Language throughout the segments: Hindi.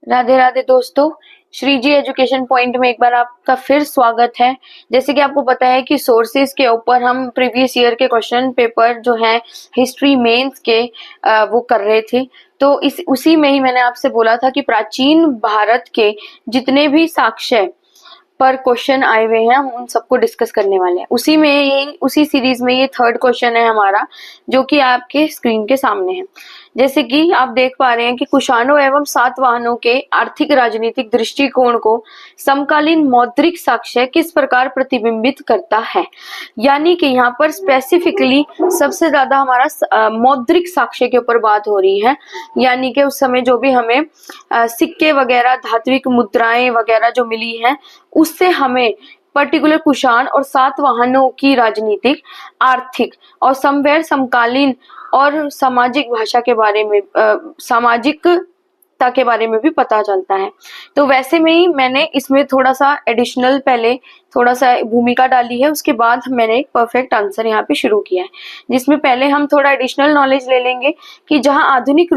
राधे राधे दोस्तों। श्री जी एजुकेशन पॉइंट में एक बार आपका फिर स्वागत है। जैसे कि आपको पता है कि सोर्सेज के ऊपर हम प्रीवियस ईयर के क्वेश्चन पेपर जो है हिस्ट्री मेंस के वो कर रहे थे। तो इस उसी में ही मैंने आपसे बोला था कि प्राचीन भारत के जितने भी साक्ष्य पर क्वेश्चन आए हुए हैं हम उन सबको डिस्कस करने वाले हैं। उसी सीरीज में ये थर्ड क्वेश्चन है हमारा, जो कि आपके स्क्रीन के सामने है। जैसे कि आप देख पा रहे हैं कि कुषाणों एवं सातवाहनों के आर्थिक राजनीतिक दृष्टिकोण को समकालीन मौद्रिक साक्ष्य किस प्रकार प्रतिबिंबित करता है। यानी कि यहाँ पर स्पेसिफिकली सबसे ज्यादा हमारा मौद्रिक साक्ष्य के ऊपर बात हो रही है। यानी कि उस समय जो भी हमें सिक्के वगैरह धात्विक मुद्राएं वगैरह जो मिली हैं उससे हमें पर्टिकुलर कुषाण और सातवाहनों की राजनीतिक, आर्थिक और समकालीन और सामाजिक भाषा के बारे में सामाजिकता के बारे में भी पता चलता है। तो वैसे में ही मैंने इसमें थोड़ा सा एडिशनल पहले थोड़ा सा भूमिका डाली है, उसके बाद मैंने एक परफेक्ट आंसर यहाँ पे शुरू किया है, जिसमें पहले हम थोड़ा एडिशनल नॉलेज ले लेंगे कि जहाँ आधुनिक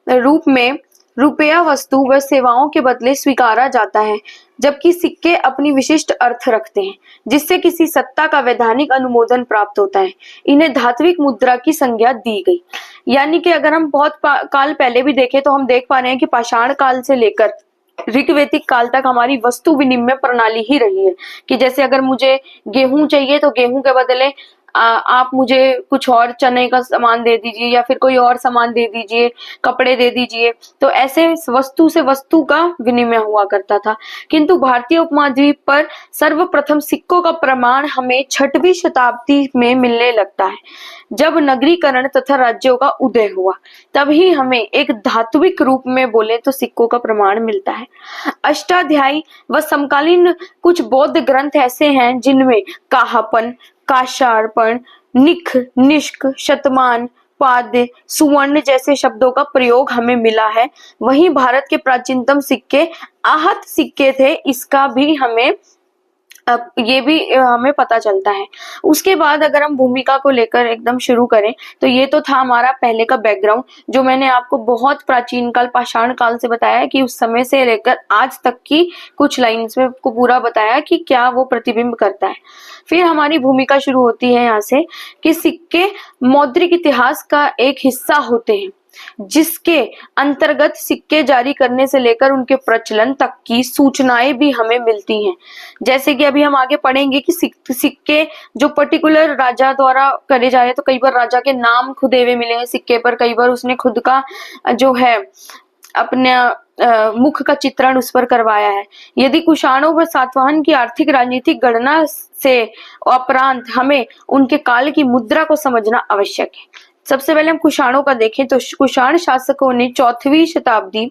रूप में रुपया वस्तु व सेवाओं के बदले स्वीकारा जाता है, जबकि सिक्के अपनी विशिष्ट अर्थ रखते हैं जिससे किसी सत्ता का वैधानिक अनुमोदन प्राप्त होता है। इन्हें धात्विक मुद्रा की संज्ञा दी गई। यानी कि अगर हम बहुत काल पहले भी देखें तो हम देख पा रहे हैं कि पाषाण काल से लेकर ऋग्वैदिक काल तक हमारी वस्तु विनिमय प्रणाली ही रही है कि जैसे अगर मुझे गेहूं चाहिए तो गेहूं के बदले आप मुझे कुछ और चने का सामान दे दीजिए या फिर कोई और सामान दे दीजिए, कपड़े दे दीजिए। तो ऐसे वस्तु से वस्तु का विनिमय हुआ करता था। किंतु भारतीय उपमहाद्वीप पर सर्वप्रथम सिक्कों का प्रमाण हमें 6वीं शताब्दी में मिलने लगता है, जब नगरीकरण तथा राज्यों का उदय हुआ। तभी हमें एक धात्विक रूप में बोले तो सिक्कों का प्रमाण मिलता है। अष्टाध्यायी व समकालीन कुछ बौद्ध ग्रंथ ऐसे हैं जिनमें काहापन, काशार्पण, निख, निष्क, शतमान, पाद्य, सुवर्ण जैसे शब्दों का प्रयोग हमें मिला है। वहीं भारत के प्राचीनतम सिक्के आहत सिक्के थे, इसका भी हमें ये भी हमें पता चलता है। उसके बाद अगर हम भूमिका को लेकर एकदम शुरू करें तो ये तो था हमारा पहले का बैकग्राउंड, जो मैंने आपको बहुत प्राचीन काल पाषाण काल से बताया कि उस समय से लेकर आज तक की कुछ लाइन्स में आपको पूरा बताया कि क्या वो प्रतिबिंब करता है। फिर हमारी भूमिका शुरू होती है यहाँ से कि सिक्के मौद्रिक इतिहास का एक हिस्सा होते हैं, जिसके अंतर्गत सिक्के जारी करने से लेकर उनके प्रचलन तक की सूचनाएं भी हमें मिलती हैं। जैसे कि अभी हम आगे पढ़ेंगे कि सिक्के जो पर्टिकुलर राजा द्वारा करे जा रहे हैं, तो कई बार राजा के नाम खुदे हुए मिले हैं सिक्के पर, कई बार उसने खुद का जो है अपने मुख का चित्रण उस पर करवाया है। यदि कुषाणों व सातवाहन की आर्थिक राजनीतिक गणना से उपरांत हमें उनके काल की मुद्रा को समझना आवश्यक है। सबसे पहले हम कुषाणों का देखें तो कुषाण शासकों ने 4वीं शताब्दी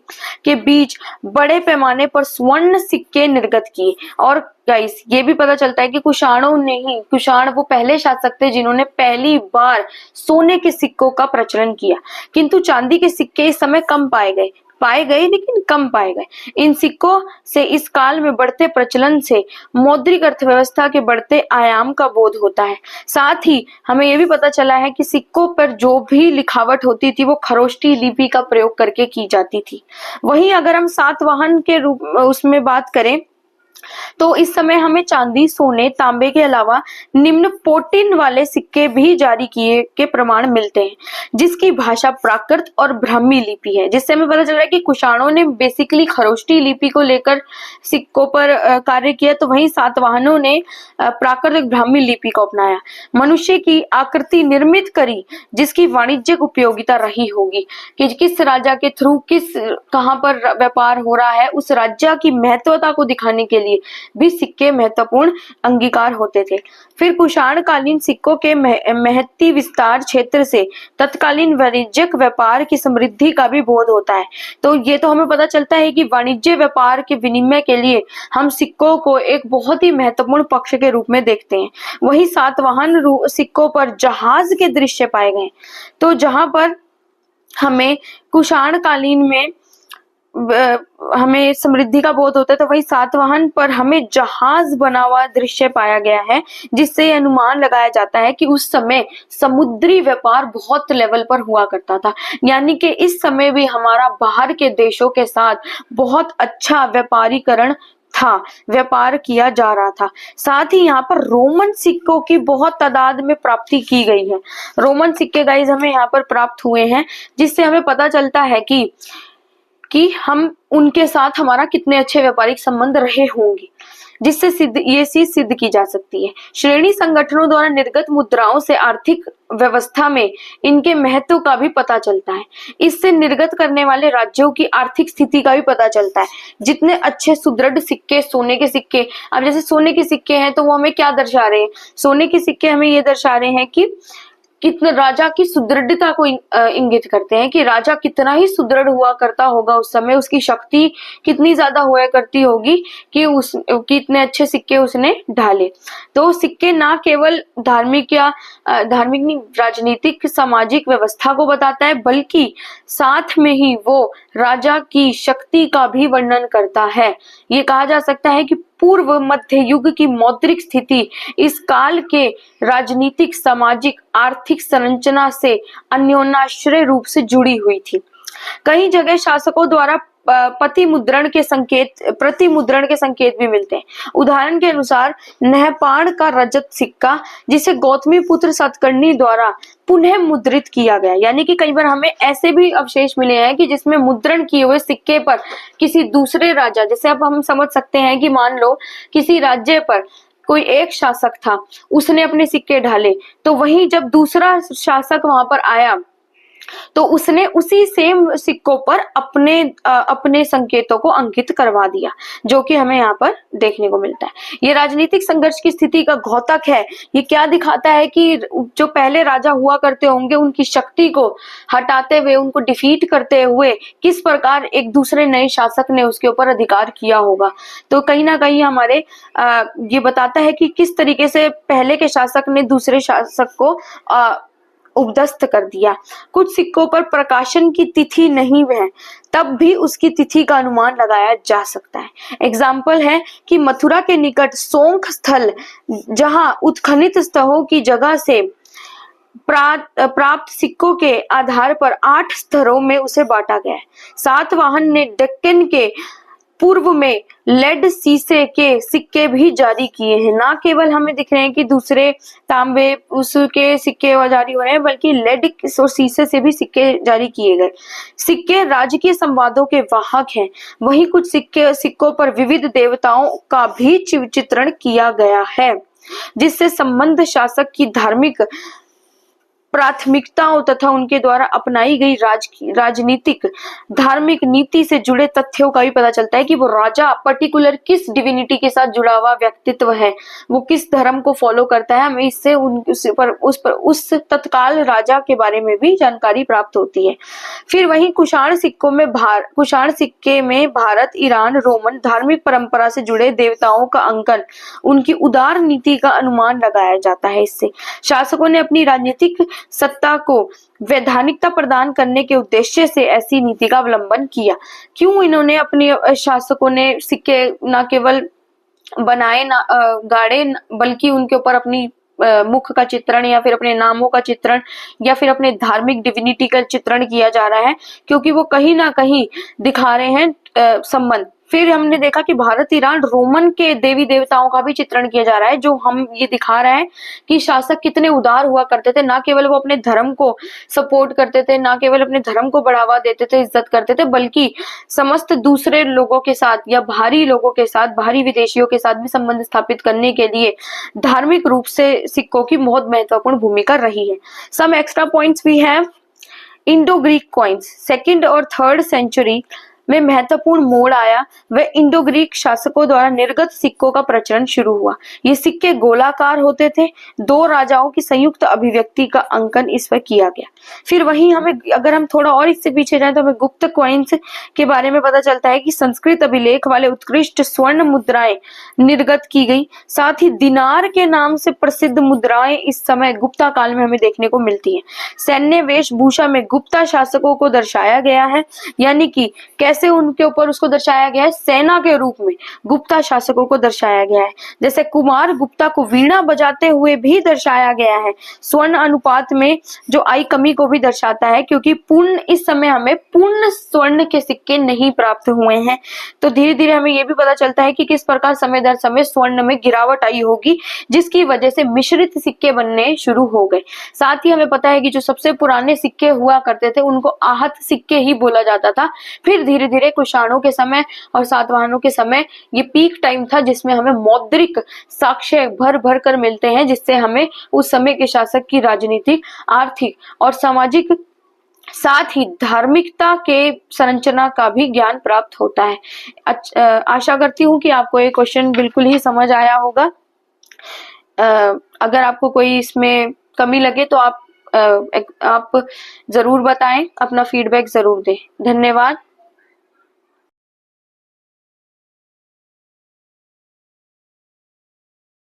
के बीच बड़े पैमाने पर स्वर्ण सिक्के निर्गत किए। और गाइस ये भी पता चलता है कि कुषाण वो पहले शासक थे जिन्होंने पहली बार सोने के सिक्कों का प्रचलन किया, किंतु चांदी के सिक्के इस समय कम पाए गए लेकिन कम पाए गए। इन सिक्कों से इस काल में बढ़ते प्रचलन से मौद्रिक अर्थव्यवस्था के बढ़ते आयाम का बोध होता है। साथ ही हमें यह भी पता चला है कि सिक्कों पर जो भी लिखावट होती थी वो खरोष्टी लिपि का प्रयोग करके की जाती थी। वहीं अगर हम सातवाहन के रूप उसमें बात करें तो इस समय हमें चांदी, सोने, तांबे के अलावा निम्न पोटिन वाले सिक्के भी जारी किए के प्रमाण मिलते हैं, जिसकी भाषा प्राकृत और ब्राह्मी लिपि है। जिससे हमें पता चल रहा है कि कुषाणों ने बेसिकली खरोष्टी लिपि को लेकर सिक्कों पर कार्य किया, तो वहीं सातवाहनों ने प्राकृत और ब्राह्मी लिपि को अपनाया। मनुष्य की आकृति निर्मित करी, जिसकी वाणिज्यिक उपयोगिता रही होगी कि किस राजा के थ्रू कहाँ पर व्यापार हो रहा है, उस राज्य की महत्वता को दिखाने के लिए भी सिक्के महत्वपूर्ण अंगीकार होते थे। फिर कुषाण कालीन सिक्कों के महत्ती विस्तार क्षेत्र से तत्कालीन वाणिज्यिक व्यापार की समृद्धि का भी बोध होता है। तो ये तो हमें पता चलता है कि वाणिज्य व्यापार के विनिमय के लिए हम सिक्कों को एक बहुत ही महत्वपूर्ण पक्ष के रूप में देखते हैं। वही सातवाहन सिक्कों पर जहाज के दृश्य पाए गए, तो जहां पर हमें कुषाण कालीन में हमें समृद्धि का बोध होता है, तो वही सातवाहन पर हमें जहाज बना हुआ दृश्य पाया गया है, जिससे ये अनुमान लगाया जाता है कि उस समय समुद्री व्यापार बहुत लेवल पर हुआ करता था। यानी कि इस समय भी हमारा बाहर के देशों के साथ बहुत अच्छा व्यापारीकरण था, व्यापार किया जा रहा था। साथ ही यहाँ पर रोमन सिक्कों की बहुत तादाद में प्राप्ति की गई है। रोमन सिक्के गाइस हमें यहाँ पर प्राप्त हुए हैं, जिससे हमें पता चलता है कि हम उनके साथ हमारा कितने अच्छे व्यापारिक संबंध रहे होंगे, जिससे ये चीज सिद्ध की जा सकती है। श्रेणी संगठनों द्वारा निर्गत मुद्राओं से आर्थिक व्यवस्था में इनके महत्व का भी पता चलता है। इससे निर्गत करने वाले राज्यों की आर्थिक स्थिति का भी पता चलता है। जितने अच्छे सुदृढ़ सिक्के, सोने के सिक्के, अब जैसे सोने के सिक्के हैं तो वो हमें क्या दर्शा रहे हैं? सोने के सिक्के हमें ये दर्शा रहे हैं कि कितना राजा की सुदृढ़ता को इंगित करते हैं, कि राजा कितना ही सुदृढ़ हुआ करता होगा उस समय, उसकी शक्ति कितनी ज्यादा हुआ करती होगी कि इतने अच्छे सिक्के उसने ढाले। तो सिक्के ना केवल धार्मिक नहीं, राजनीतिक सामाजिक व्यवस्था को बताता है, बल्कि साथ में ही वो राजा की शक्ति का भी वर्णन करता है। ये कहा जा सकता है कि पूर्व मध्य युग की मौद्रिक स्थिति इस काल के राजनीतिक, सामाजिक, आर्थिक संरचना से अन्योन्याश्रय रूप से जुड़ी हुई थी। कई जगह शासकों द्वारा प्रति मुद्रण के संकेत भी मिलते हैं। उदाहरण के अनुसार नहपाण का रजत सिक्का, जिसे गौतमी पुत्र सातकर्णी द्वारा पुनः मुद्रित किया गया। यानी कि कई बार हमें ऐसे भी अवशेष मिले हैं कि जिसमें मुद्रण किए हुए सिक्के पर किसी दूसरे राजा, जैसे अब हम समझ सकते हैं कि मान लो किसी राज्य पर कोई एक शासक था, उसने अपने सिक्के ढाले, तो वहीं जब दूसरा शासक वहां पर आया तो उसने उसी सेम सिक्कों पर अपने संकेतों को अंकित करवा दिया, जो कि हमें यहाँ पर देखने को मिलता है। ये राजनीतिक संघर्ष की स्थिति का घोतक है। ये क्या दिखाता है कि जो पहले राजा हुआ करते होंगे, उनकी शक्ति को हटाते हुए, उनको डिफीट करते हुए किस प्रकार एक दूसरे नए शासक ने उसके ऊपर अधिकार किया होगा। तो कहीं ना कहीं हमारे ये बताता है कि किस तरीके से पहले के शासक ने दूसरे शासक को उपदस्त कर दिया। कुछ सिक्कों पर प्रकाशन की तिथि नहीं है, तब भी उसकी तिथि का अनुमान लगाया जा सकता है। एग्जाम्पल है कि मथुरा के निकट सोंख स्थल, जहां उत्खनित स्तरों की जगह से प्राप्त सिक्कों के आधार पर 8 स्तरों में उसे बांटा गया है। सातवाहन ने डेक्कन के पूर्व में लेड शीशे के सिक्के भी जारी किए हैं। ना केवल हमें दिख रहे हैं कि दूसरे तांबे उसके सिक्के जारी हो रहे हैं, बल्कि लेड और शीशे से भी सिक्के जारी किए गए। सिक्के राजकीय संवादों के वाहक हैं। वहीं कुछ सिक्कों पर विविध देवताओं का भी चित्रण किया गया है, जिससे संबंध शासक की धार्मिक प्राथमिकताओं तथा उनके द्वारा अपनाई गई राजनीतिक धार्मिक नीति से जुड़े तथ्यों का भी पता चलता है कि वो राजा पर्टिकुलर किस डिविनिटी के साथ जुड़ा हुआ व्यक्तित्व है, वो किस धर्म को फॉलो करता है। हमें इससे उस तत्काल राजा के बारे में भी जानकारी प्राप्त होती है। फिर वहीं कुषाण सिक्के में भारत, ईरान, रोमन धार्मिक परंपरा से जुड़े देवताओं का अंकन, उनकी उदार नीति का अनुमान लगाया जाता है। इससे शासकों ने अपनी राजनीतिक सत्ता को वैधानिकता प्रदान करने के उद्देश्य से ऐसी नीति का अवलंबन किया। क्यों इन्होंने अपने शासकों ने सिक्के न केवल बनाए गाड़े, बल्कि उनके ऊपर अपनी मुख का चित्रण या फिर अपने नामों का चित्रण या फिर अपने धार्मिक डिविनिटी का चित्रण किया जा रहा है, क्योंकि वो कहीं ना कहीं दिखा रहे हैं संबंध। फिर हमने देखा कि भारत, ईरान, रोमन के देवी देवताओं का भी चित्रण किया जा रहा है, जो हम ये दिखा रहा है कि शासक कितने उदार हुआ करते थे। ना केवल वो अपने धर्म को सपोर्ट करते थे, ना केवल अपने धर्म को बढ़ावा देते थे, इज्जत करते थे, बल्कि समस्त दूसरे लोगों के साथ या बाहरी लोगों के साथ, बाहरी विदेशियों के साथ भी संबंध स्थापित करने के लिए धार्मिक रूप से सिक्कों की बहुत महत्वपूर्ण भूमिका रही है। सम एक्स्ट्रा पॉइंट्स भी हैं। इंडो ग्रीक कॉइन्स 2nd और 3rd सेंचुरी में महत्वपूर्ण मोड़ आया। वह इंडो ग्रीक शासकों द्वारा निर्गत सिक्कों का प्रचलन शुरू हुआ। ये सिक्के गोलाकार होते थे। 2 राजाओं की संयुक्त अभिव्यक्ति का अंकन इस पर किया गया। फिर वहीं हमें, अगर हम थोड़ा और इससे पीछे जाएं, तो हमें गुप्त कॉइन्स के बारे में पता चलता है कि संस्कृत अभिलेख वाले उत्कृष्ट स्वर्ण मुद्राएं निर्गत की गई। साथ ही दिनार के नाम से प्रसिद्ध मुद्राएं इस समय गुप्ता काल में हमें देखने को मिलती है। सैन्य वेशभूषा में गुप्ता शासकों को दर्शाया गया है, यानी कि ऐसे उनके ऊपर उसको दर्शाया गया है सेना के रूप में, गुप्ता शासकों को दर्शाया गया है। जैसे कुमार गुप्ता को वीणा बजाते हुए भी दर्शाया गया है। स्वर्ण अनुपात में जो आई कमी को भी दर्शाता है, क्योंकि पूर्ण इस समय हमें पूर्ण स्वर्ण के सिक्के नहीं प्राप्त हुए हैं। तो धीरे धीरे हमें ये भी पता चलता है कि किस प्रकार समय दर समय स्वर्ण में गिरावट आई होगी, जिसकी वजह से मिश्रित सिक्के बनने शुरू हो गए। साथ ही हमें पता है कि जो सबसे पुराने सिक्के हुआ करते थे उनको आहत सिक्के ही बोला जाता था। फिर धीरे धीरे कुषाणों के समय और सातवाहनों के समय ये पीक टाइम था जिसमें हमें मौद्रिक साक्ष्य भर भर कर मिलते हैं, जिससे हमें उस समय के शासक की राजनीतिक, आर्थिक और सामाजिक, साथ ही धार्मिकता के संरचना का भी ज्ञान प्राप्त होता है। आशा करती हूँ कि आपको ये क्वेश्चन बिल्कुल ही समझ आया होगा। अगर आपको कोई इसमें कमी लगे तो आप जरूर बताएं, अपना फीडबैक जरूर दें। धन्यवाद।